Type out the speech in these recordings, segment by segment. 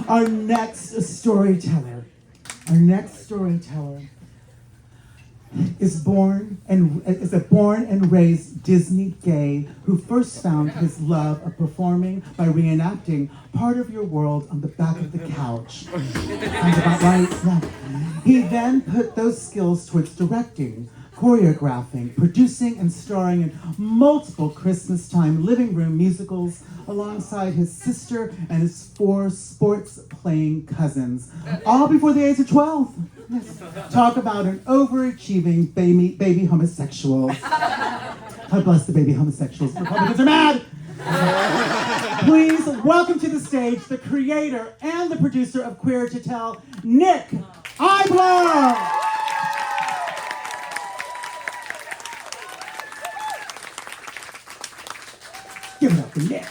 Our next storyteller is a born and raised Disney gay who first found his love of performing by reenacting part of your world on the back of the couch. Sounds about right? Yeah. He then put those skills towards directing, choreographing, producing, and starring in multiple Christmas-time living room musicals alongside his sister and his 4 sports-playing cousins, all before the age of 12. Yes. Talk about an overachieving baby homosexual. God bless the baby homosexuals. Republicans are mad! Please welcome to the stage the creator and the producer of Queer to Tell, Nick Eibler! Give it up for Nick.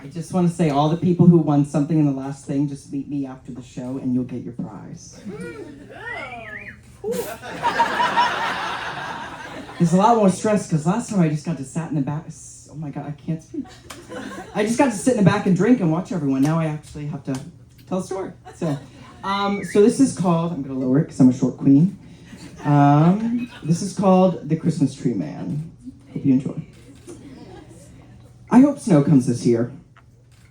I just want to say, all the people who won something in the last thing, just meet me after the show and you'll get your prize. There's a lot more stress because last time I just got to sit in the back. Oh my God, I can't speak. I just got to sit in the back and drink and watch everyone. Now I actually have to tell a story. So this is called, I'm going to lower it because I'm a short queen. This is called The Christmas Tree Man. Hope you enjoy. I hope snow comes this year.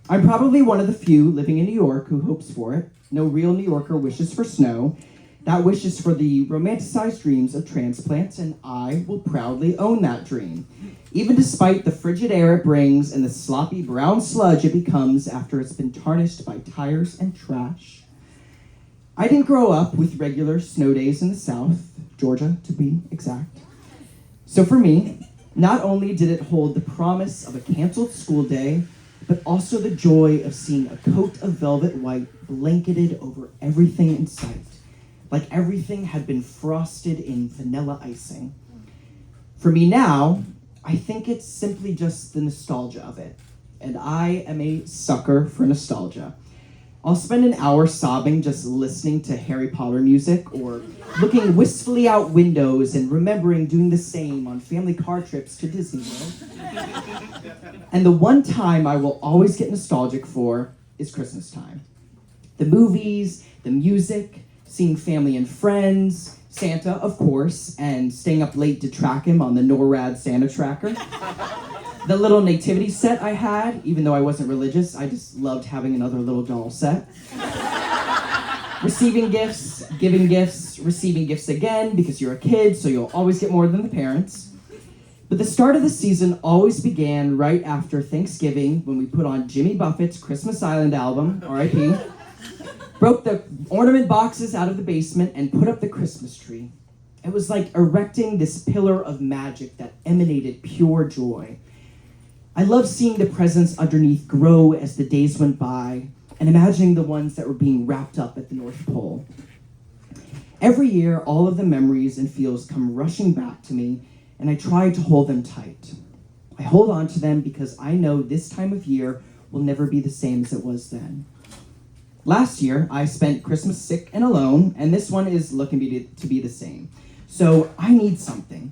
I'm probably one of the few living in New York who hopes for it. No real New Yorker wishes for snow. That wish is for the romanticized dreams of transplants, and I will proudly own that dream, even despite the frigid air it brings and the sloppy brown sludge it becomes after it's been tarnished by tires and trash. I didn't grow up with regular snow days in the South, Georgia to be exact. So for me, not only did it hold the promise of a canceled school day, but also the joy of seeing a coat of velvet white blanketed over everything in sight, like everything had been frosted in vanilla icing. For me now, I think it's simply just the nostalgia of it, and I am a sucker for nostalgia. I'll spend an hour sobbing just listening to Harry Potter music or looking wistfully out windows and remembering doing the same on family car trips to Disney World. And the one time I will always get nostalgic for is Christmas time. The movies, the music, seeing family and friends, Santa, of course, and staying up late to track him on the NORAD Santa tracker. The little nativity set I had, even though I wasn't religious, I just loved having another little doll set. Receiving gifts, giving gifts, receiving gifts again, because you're a kid, so you'll always get more than the parents. But the start of the season always began right after Thanksgiving, when we put on Jimmy Buffett's Christmas Island album, R.I.P., broke the ornament boxes out of the basement, and put up the Christmas tree. It was like erecting this pillar of magic that emanated pure joy. I loved seeing the presents underneath grow as the days went by, and imagining the ones that were being wrapped up at the North Pole. Every year, all of the memories and feels come rushing back to me, and I try to hold them tight. I hold on to them because I know this time of year will never be the same as it was then. Last year, I spent Christmas sick and alone, and this one is looking to be the same. So I need something.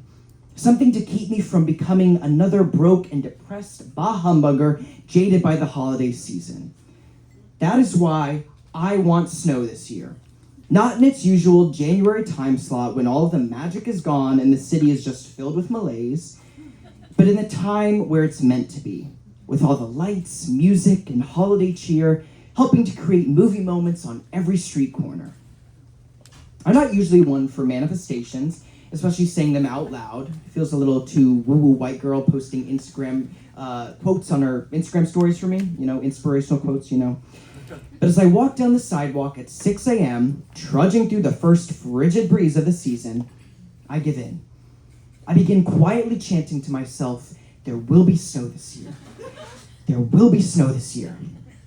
Something to keep me from becoming another broke and depressed bah humbugger jaded by the holiday season. That is why I want snow this year. Not in its usual January time slot when all of the magic is gone and the city is just filled with malaise, but in the time where it's meant to be, with all the lights, music, and holiday cheer helping to create movie moments on every street corner. I'm not usually one for manifestations, especially saying them out loud. It feels a little too woo-woo white girl posting Instagram quotes on her Instagram stories for me, inspirational quotes, But as I walk down the sidewalk at 6 a.m., trudging through the first frigid breeze of the season, I give in. I begin quietly chanting to myself, there will be snow this year. There will be snow this year.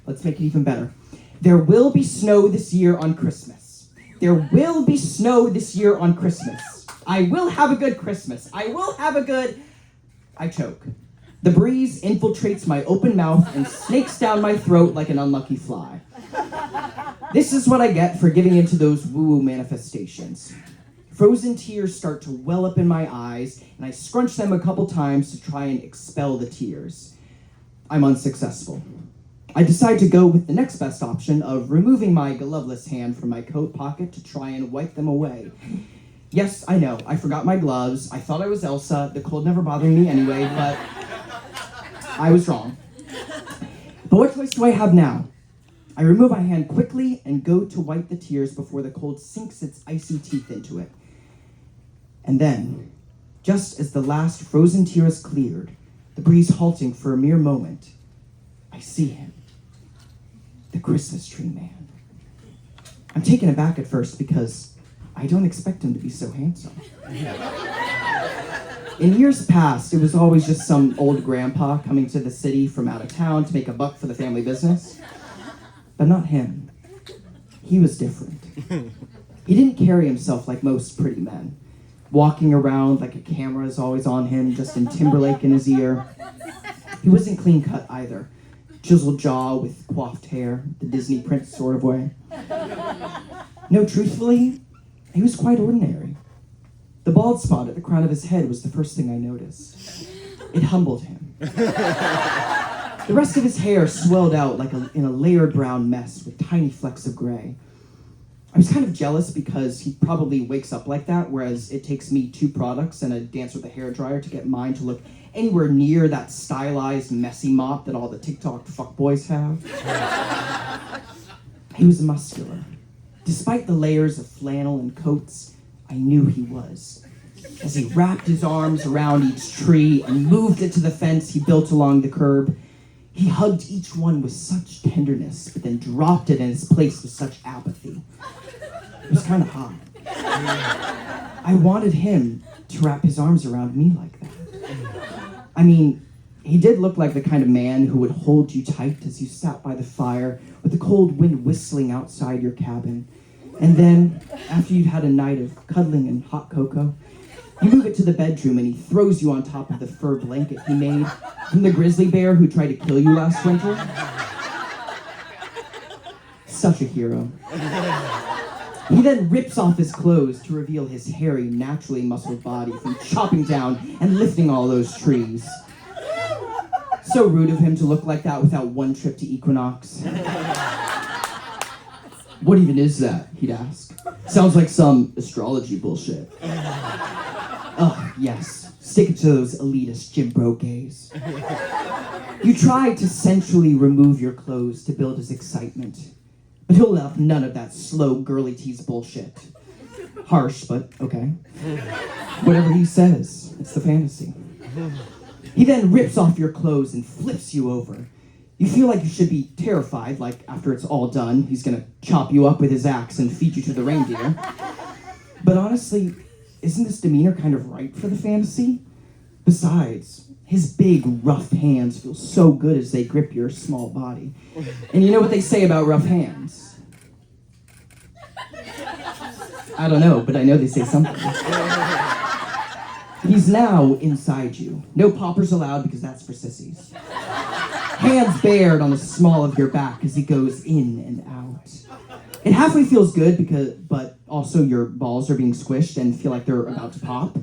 Let's make it even better. There will be snow this year on Christmas. There will be snow this year on Christmas. I will have a good Christmas. I choke. The breeze infiltrates my open mouth and snakes down my throat like an unlucky fly. This is what I get for giving into those woo-woo manifestations. Frozen tears start to well up in my eyes, and I scrunch them a couple times to try and expel the tears. I'm unsuccessful. I decide to go with the next best option of removing my gloveless hand from my coat pocket to try and wipe them away. Yes, I know, I forgot my gloves. I thought I was Elsa. The cold never bothered me anyway, but I was wrong. But what choice do I have now? I remove my hand quickly and go to wipe the tears before the cold sinks its icy teeth into it. And then, just as the last frozen tear is cleared, the breeze halting for a mere moment, I see him. The Christmas tree man. I'm taken aback at first because I don't expect him to be so handsome. In years past, it was always just some old grandpa coming to the city from out of town to make a buck for the family business. But not him. He was different. He didn't carry himself like most pretty men, walking around like a camera is always on him, Justin Timberlake in his ear. He wasn't clean cut either. Chiseled jaw with coiffed hair, the Disney prince sort of way. No, truthfully, he was quite ordinary. The bald spot at the crown of his head was the first thing I noticed. It humbled him. The rest of his hair swelled out like in a layered brown mess with tiny flecks of gray. I was kind of jealous because he probably wakes up like that, whereas it takes me 2 products and a dance with a hairdryer to get mine to look anywhere near that stylized, messy mop that all the TikTok fuckboys have. He was muscular. Despite the layers of flannel and coats, I knew he was. As he wrapped his arms around each tree and moved it to the fence he built along the curb, he hugged each one with such tenderness, but then dropped it in its place with such apathy. It was kind of hot. I wanted him to wrap his arms around me like that. I mean, he did look like the kind of man who would hold you tight as you sat by the fire with the cold wind whistling outside your cabin. And then, after you'd had a night of cuddling and hot cocoa, you move it to the bedroom and he throws you on top of the fur blanket he made from the grizzly bear who tried to kill you last winter. Such a hero. He then rips off his clothes to reveal his hairy, naturally muscled body from chopping down and lifting all those trees. So rude of him to look like that without one trip to Equinox. What even is that? He'd ask. Sounds like some astrology bullshit. Oh, yes. Stick it to those elitist Jim Bro gays. You try to sensually remove your clothes to build his excitement, but he'll have none of that slow girly tease bullshit. Harsh, but okay. Whatever he says, it's the fantasy. He then rips off your clothes and flips you over. You feel like you should be terrified, like after it's all done, he's gonna chop you up with his axe and feed you to the reindeer. But honestly, isn't this demeanor kind of right for the fantasy? Besides, his big, rough hands feel so good as they grip your small body. And you know what they say about rough hands? I don't know, but I know they say something. He's now inside you. No poppers allowed because that's for sissies. Hands bared on the small of your back as he goes in and out. It halfway feels good but also your balls are being squished and feel like they're about to pop,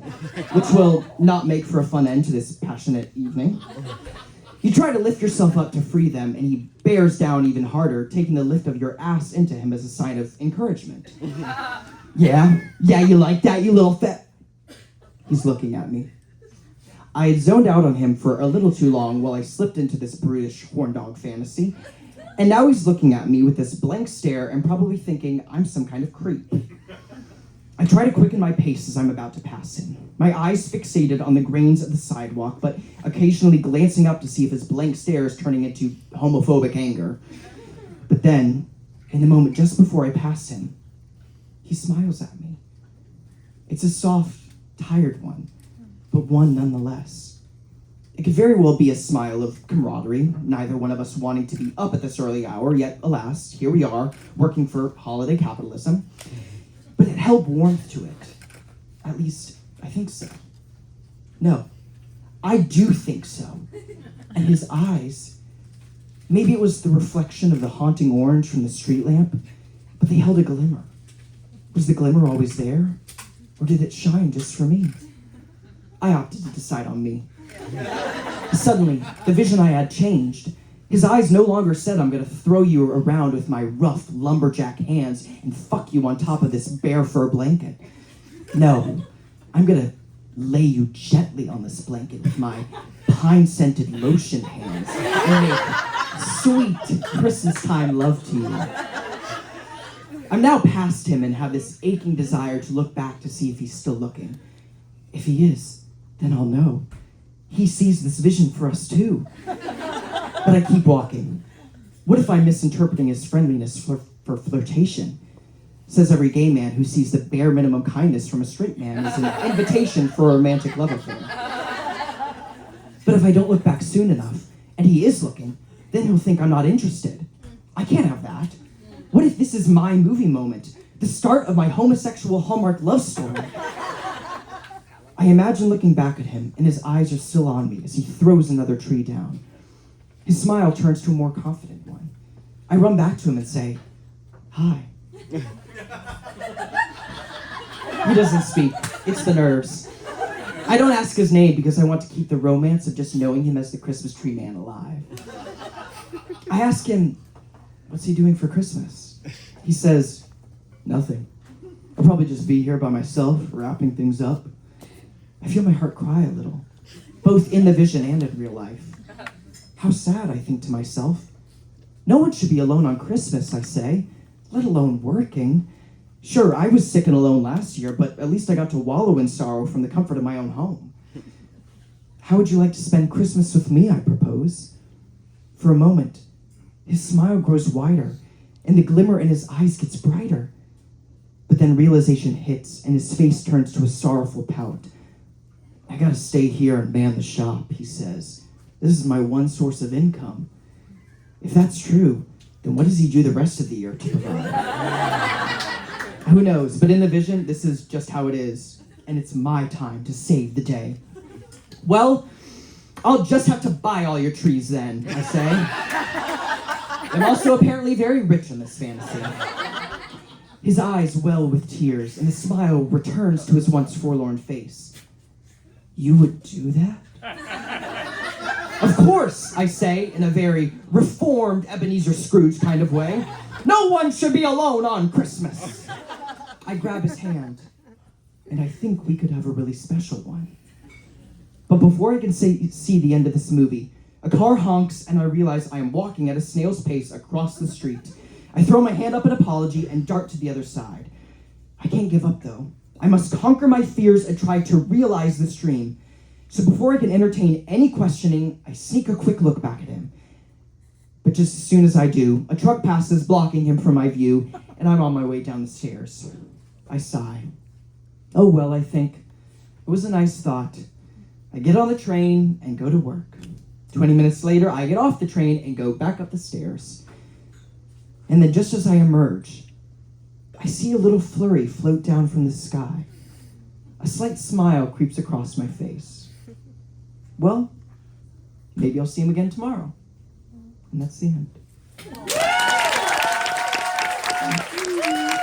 which will not make for a fun end to this passionate evening. You try to lift yourself up to free them, and he bears down even harder, taking the lift of your ass into him as a sign of encouragement. Yeah, you like that, you little fat... He's looking at me. I had zoned out on him for a little too long while I slipped into this brutish horn dog fantasy, and now he's looking at me with this blank stare and probably thinking I'm some kind of creep. I try to quicken my pace as I'm about to pass him, my eyes fixated on the grains of the sidewalk, but occasionally glancing up to see if his blank stare is turning into homophobic anger. But then, in the moment just before I pass him, he smiles at me. It's a soft, tired one, but one nonetheless. It could very well be a smile of camaraderie, neither one of us wanting to be up at this early hour, yet alas, here we are, working for holiday capitalism. But it held warmth to it. At least, I think so. No, I do think so. And his eyes, maybe it was the reflection of the haunting orange from the street lamp, but they held a glimmer. Was the glimmer always there? Or did it shine just for me? I opted to decide on me. Suddenly, the vision I had changed. His eyes no longer said, I'm gonna throw you around with my rough lumberjack hands and fuck you on top of this bear fur blanket. No, I'm gonna lay you gently on this blanket with my pine-scented lotion hands and make sweet Christmas time love to you. I'm now past him and have this aching desire to look back to see if he's still looking. If he is, then I'll know. He sees this vision for us too. But I keep walking. What if I'm misinterpreting his friendliness for flirtation? Says every gay man who sees the bare minimum kindness from a straight man as an invitation for a romantic love affair. But if I don't look back soon enough, and he is looking, then he'll think I'm not interested. I can't have that. What if this is my movie moment? The start of my homosexual Hallmark love story? I imagine looking back at him, and his eyes are still on me as he throws another tree down. His smile turns to a more confident one. I run back to him and say, hi. He doesn't speak. It's the nerves. I don't ask his name because I want to keep the romance of just knowing him as the Christmas tree man alive. I ask him, what's he doing for Christmas? He says, nothing. I'll probably just be here by myself, wrapping things up. I feel my heart cry a little, both in the vision and in real life. How sad, I think to myself. No one should be alone on Christmas, I say, let alone working. Sure, I was sick and alone last year, but at least I got to wallow in sorrow from the comfort of my own home. How would you like to spend Christmas with me, I propose? For a moment, his smile grows wider, and the glimmer in his eyes gets brighter. But then realization hits, and his face turns to a sorrowful pout. I gotta stay here and man the shop, he says. This is my one source of income. If that's true, then what does he do the rest of the year to provide? Who knows, but in the vision, this is just how it is, and it's my time to save the day. Well, I'll just have to buy all your trees then, I say. I'm also apparently very rich in this fantasy. His eyes well with tears, and the smile returns to his once forlorn face. You would do that? Of course, I say, in a very reformed Ebenezer Scrooge kind of way. No one should be alone on Christmas. I grab his hand, and I think we could have a really special one. But before I can see the end of this movie, a car honks, and I realize I am walking at a snail's pace across the street. I throw my hand up in apology and dart to the other side. I can't give up, though. I must conquer my fears and try to realize this dream. So before I can entertain any questioning, I sneak a quick look back at him. But just as soon as I do, a truck passes, blocking him from my view, and I'm on my way down the stairs. I sigh. Oh well, I think. It was a nice thought. I get on the train and go to work. 20 minutes later, I get off the train and go back up the stairs. And then just as I emerge, I see a little flurry float down from the sky. A slight smile creeps across my face. Well, maybe I'll see him again tomorrow. And that's the end.